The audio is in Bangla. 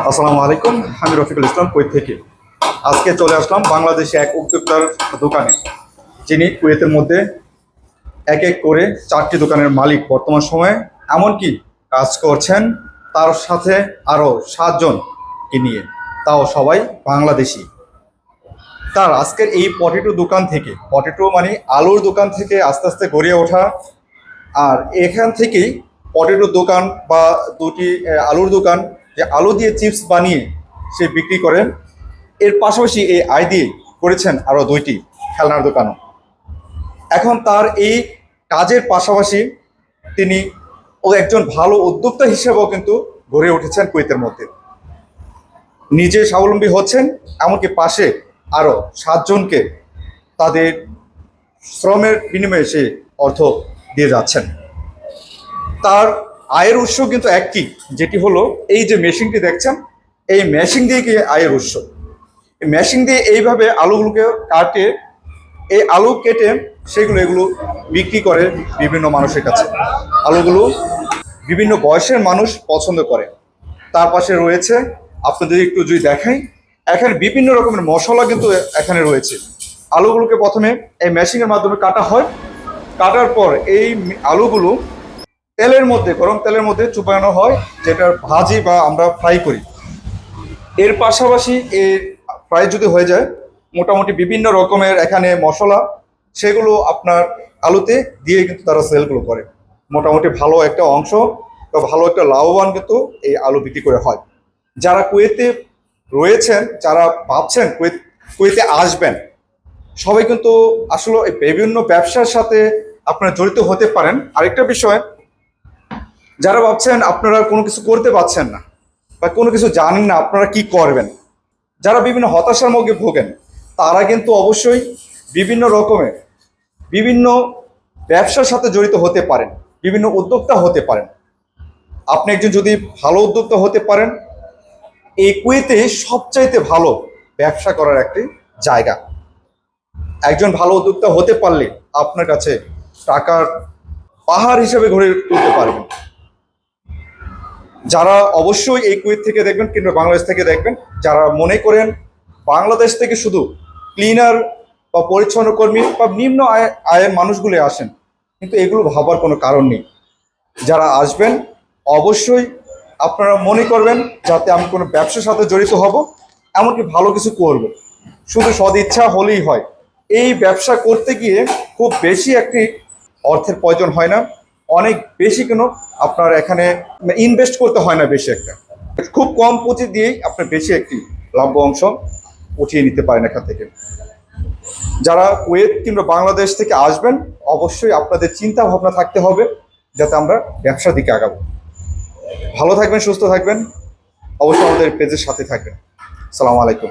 আসসালামু আলাইকুম, আমি রফিকুল ইসলাম কুয়েত থেকে। আজকে চলে আসলাম বাংলাদেশে এক উদ্যোক্তার দোকানে, যিনি কুয়েতের মধ্যে এক এক করে 4টি দোকানের মালিক বর্তমান সময়ে, এমনকি কাজ করছেন তার সাথে আরও 7জনকে নিয়ে, তাও সবাই বাংলাদেশি। তার আজকের এই পটেটো দোকান থেকে, পটেটো মানে আলুর দোকান থেকে আস্তে আস্তে গড়ে ওঠা, আর এখান থেকেই পটেটোর দোকান বা দুটি আলুর দোকান, যে আলু দিয়ে চিপস বানিয়ে সে বিক্রি করেন। এর পাশাপাশি এই আয় দিয়ে করেছেন আরও 2টি খেলনার দোকানও। এখন তার এই কাজের পাশাপাশি তিনি একজন ভালো উদ্যোক্তা হিসেবেও কিন্তু গড়ে উঠেছেন কুয়েতের মধ্যে। নিজে স্বাবলম্বী হচ্ছেন, এমনকি পাশে আরও 7জনকে তাদের শ্রমের বিনিময়ে সে অর্থ দিয়ে যাচ্ছেন। তার আয়ের উৎস কিন্তু একটি, যেটি হলো এই যে মেশিনটি দেখছেন, এই মেশিন দিয়ে কি আয়ের উৎস। এই মেশিন দিয়ে এইভাবে আলুগুলোকে কাটে, এই আলু কেটে এগুলো বিক্রি করে বিভিন্ন মানুষের কাছে। আলুগুলো বিভিন্ন বয়সের মানুষ পছন্দ করে। তার পাশে রয়েছে, আপনাদের একটু যদি দেখাই, এখানে বিভিন্ন রকমের মশলা কিন্তু এখানে রয়েছে। আলুগুলোকে প্রথমে এই মেশিনের মাধ্যমে কাটা হয়, কাটার পর এই আলুগুলো তেলের মধ্যে, গরম তেলের মধ্যে চুপানো হয়, যেটা ভাজি বা আমরা ফ্রাই করি। এর পাশাপাশি এর ফ্রাই যদি হয়ে যায়, মোটামুটি বিভিন্ন রকমের এখানে মশলা, সেগুলো আপনার আলুতে দিয়ে কিন্তু তারা সেলগুলো করে। মোটামুটি ভালো একটা অংশ বা ভালো একটা লাভবান কিন্তু এই আলু বিক্রি করে হয়। যারা কুয়েতে রয়েছেন, যারা ভাবছেন কুয়েতে আসবেন, সবাই কিন্তু আসলে এই বিভিন্ন ব্যবসার সাথে আপনারা জড়িত হতে পারেন। আরেকটা বিষয়, যারা ভাবছেন আপনারা কোনো কিছু করতে পারছেন না বা কোনো কিছু জানেন না আপনারা কি করবেন, যারা বিভিন্ন হতাশার মধ্যে ভোগেন, তারা কিন্তু অবশ্যই বিভিন্ন রকমের বিভিন্ন ব্যবসার সাথে জড়িত হতে পারেন, বিভিন্ন উদ্যোক্তা হতে পারেন। আপনি একজন যদি ভালো উদ্যোক্তা হতে পারেন, এই কুয়েতে সবচাইতে ভালো ব্যবসা করার একটি জায়গা। একজন ভালো উদ্যোক্তা হতে পারলে আপনার কাছে টাকার পাহাড় হিসেবে গড়ে তুলতে পারবেন। যারা অবশ্যই এই কুয়েত থেকে দেখবেন কিংবা বাংলাদেশ থেকে দেখবেন, যারা মনে করেন বাংলাদেশ থেকে শুধু ক্লিনার বা পরিচ্ছন্ন কর্মী বা নিম্ন আয়ের মানুষগুলো আসেন, কিন্তু এগুলো ভাবার কোনো কারণ নেই। যারা আসবেন অবশ্যই আপনারা মনে করবেন যাতে আমি কোনো ব্যবসার সাথে জড়িত হব, এমনকি ভালো কিছু করব, শুধু সদিচ্ছা হলেই হয়। এই ব্যবসা করতে গিয়ে খুব বেশি একটি অর্থের প্রয়োজন হয় না, অনেক বেশি কেন আপনার এখানে ইনভেস্ট করতে হয় না বেশি একটা, খুব কম পুঁজি দিয়েই আপনার বেশি একটি লাভ অংশ উঠিয়ে নিতে পারেন এখান থেকে। যারা কুয়েত কিংবা বাংলাদেশ থেকে আসবেন, অবশ্যই আপনাদের চিন্তা ভাবনা থাকতে হবে যাতে আমরা ব্যবসার দিকে আগাবো। ভালো থাকবেন, সুস্থ থাকবেন, অবশ্যই আমাদের পেজের সাথে থাকবেন। আসসালামু আলাইকুম।